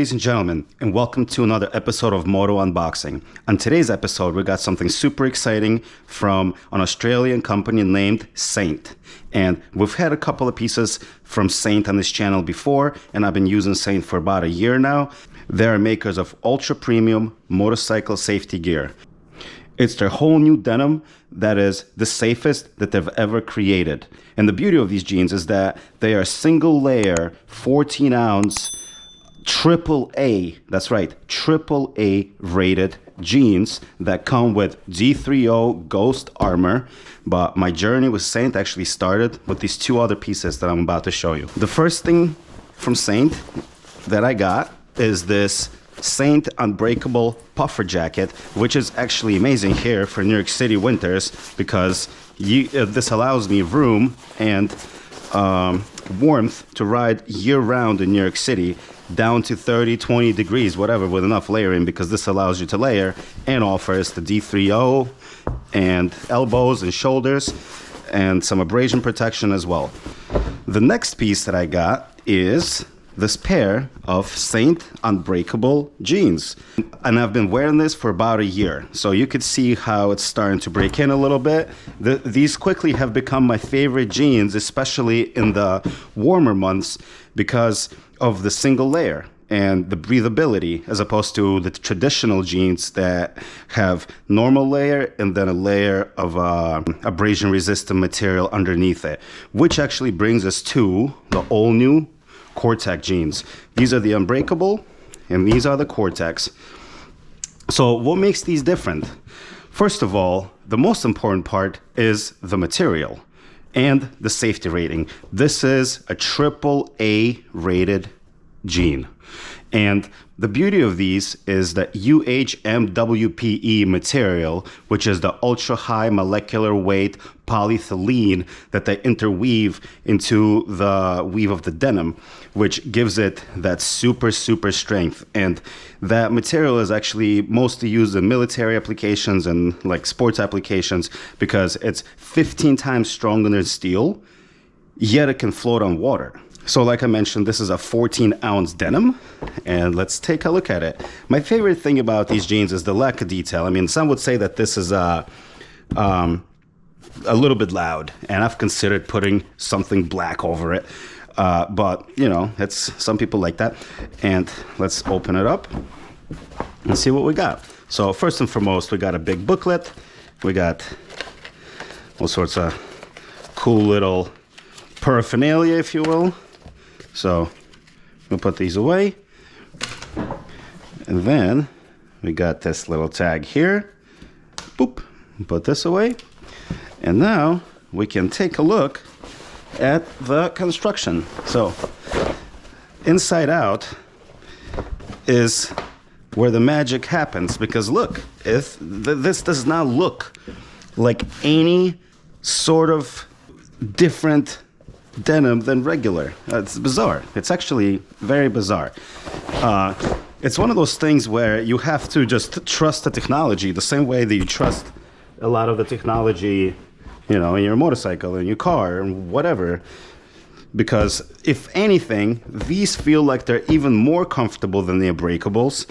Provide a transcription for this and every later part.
ladies and gentlemen, and welcome to another episode of Moto Unboxing. On today's episode, we got something super exciting from an Australian company named SA1NT. And we've had a couple of pieces from SA1NT on this channel before, and I've been using SA1NT for about a year now. They're makers of ultra premium motorcycle safety gear. It's their whole new denim that is the safest that they've ever created. And the beauty of these jeans is that they are single layer, 14 ounce, AAA, that's right, AAA rated jeans that come with D30 Ghost armor. But my journey with SA1NT actually started with these two other pieces that I'm about to show you. The first thing from SA1NT that I got is this SA1NT Unbreakable puffer jacket, which is actually amazing here for New York City winters because this allows me room and warmth to ride year-round in New York City down to 30, 20 degrees, whatever, with enough layering, because this allows you to layer and offers the D30 and elbows and shoulders and some abrasion protection as well. The next piece that I got is this pair of SA1NT Unbreakable jeans. And I've been wearing this for about a year. So you could see how it's starting to break in a little bit. These quickly have become my favorite jeans, especially in the warmer months because of the single layer and the breathability, as opposed to the traditional jeans that have normal layer and then a layer of abrasion resistant material underneath it, which actually brings us to the all new Coretec jeans. These are the Unbreakable and these are the Coretecs. So what makes these different? First of all, the most important part is the material and the safety rating. This is a AAA rated jean. And the beauty of these is that UHMWPE material, which is the ultra high molecular weight polyethylene that they interweave into the weave of the denim, which gives it that super strength. And that material is actually mostly used in military applications and like sports applications because it's 15 times stronger than steel, yet it can float on water. So like I mentioned, this is a 14-ounce denim, and let's take a look at it. My favorite thing about these jeans is the lack of detail. I mean, some would say that this is a little bit loud, and I've considered putting something black over it. But, you know, some people like that. And let's open it up and see what we got. So first and foremost, we got a big booklet. We got all sorts of cool little paraphernalia, if you will. So we'll put these away. And then we got this little tag here. Boop. Put this away. And now we can take a look at the construction. So inside out is where the magic happens, because look, this does not look like any sort of different denim than regular. It's bizarre. It's actually very bizarre. It's one of those things where you have to just trust the technology the same way that you trust a lot of the technology, you know, in your motorcycle, in your car, and whatever. Because if anything, these feel like they're even more comfortable than the Unbreakables,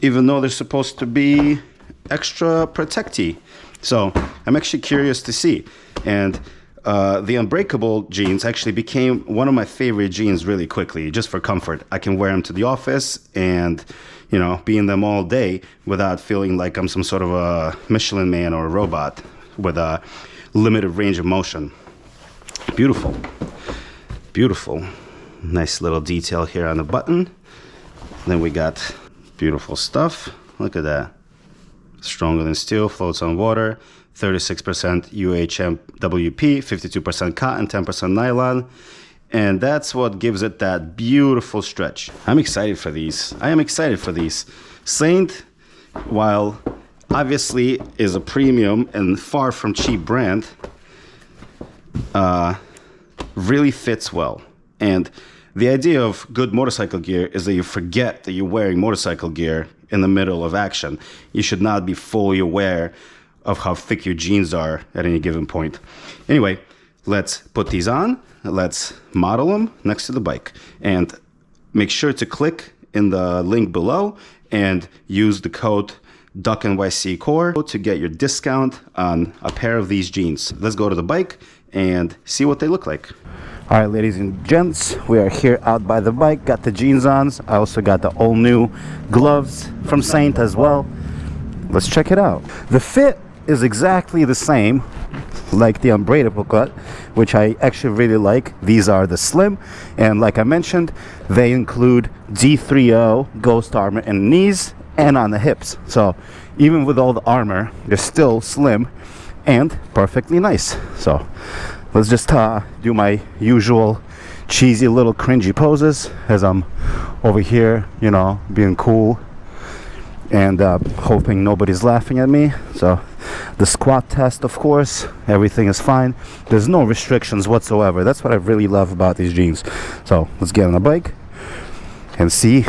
even though they're supposed to be extra protecty. So I'm actually curious to see. And the Unbreakable jeans actually became one of my favorite jeans really quickly, just for comfort. I can wear them to the office and, you know, be in them all day without feeling like I'm some sort of a Michelin man or a robot with a limited range of motion. Beautiful. Beautiful. Nice little detail here on the button. Then we got beautiful stuff. Look at that. Stronger than steel, floats on water. 36% UHMWPE, 52% cotton, 10% nylon. And that's what gives it that beautiful stretch. I'm excited for these. I am excited for these. SA1NT, while obviously is a premium and far from cheap brand, really fits well. And the idea of good motorcycle gear is that you forget that you're wearing motorcycle gear in the middle of action. You should not be fully aware of how thick your jeans are at any given point. Anyway, let's put these on. Let's model them next to the bike. And make sure to click in the link below and use the code DUCNYCCore to get your discount on a pair of these jeans. Let's go to the bike and see what they look like. All right, ladies and gents, we are here out by the bike. Got the jeans on. I also got the all new gloves from Saint as well. Let's check it out. The fit is exactly the same like the Unbreakable cut, which I actually really like. These are the slim, and like I mentioned, they include D30 Ghost armor in the knees and on the hips. So even with all the armor, they're still slim and perfectly nice. So let's just do my usual cheesy little cringy poses as I'm over here, you know, being cool and hoping nobody's laughing at me. So the squat test, of course, everything is fine. There's no restrictions whatsoever. That's what I really love about these jeans. So let's get on the bike and see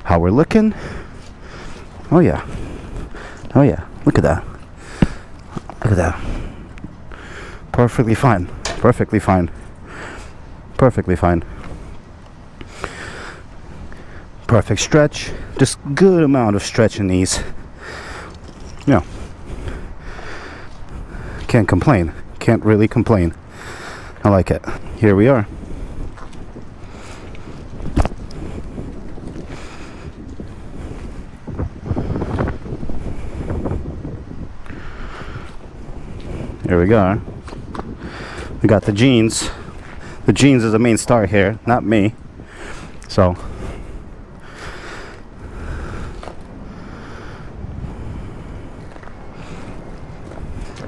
how we're looking. Oh yeah, oh yeah, look at that, look at that. Perfectly fine, perfectly fine, perfectly fine. Perfect stretch, just good amount of stretch in these. Yeah, can't complain, can't really complain. I like it. Here we are. Here we go. We got the jeans. The jeans is the main star here, not me. So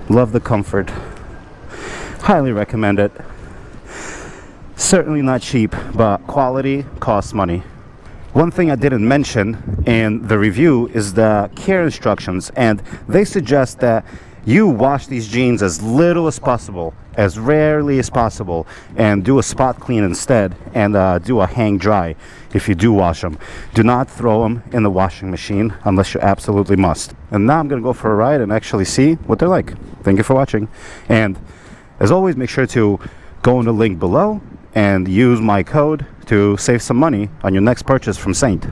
love the comfort. Highly recommend it. Certainly not cheap, but quality costs money. One thing I didn't mention in the review is the care instructions, and they suggest that you wash these jeans as little as possible, as rarely as possible, and do a spot clean instead, and do a hang dry if you do wash them. Do not throw them in the washing machine unless you absolutely must. And now I'm gonna go for a ride and actually see what they're like. Thank you for watching, and as always, make sure to go in the link below and use my code to save some money on your next purchase from Saint.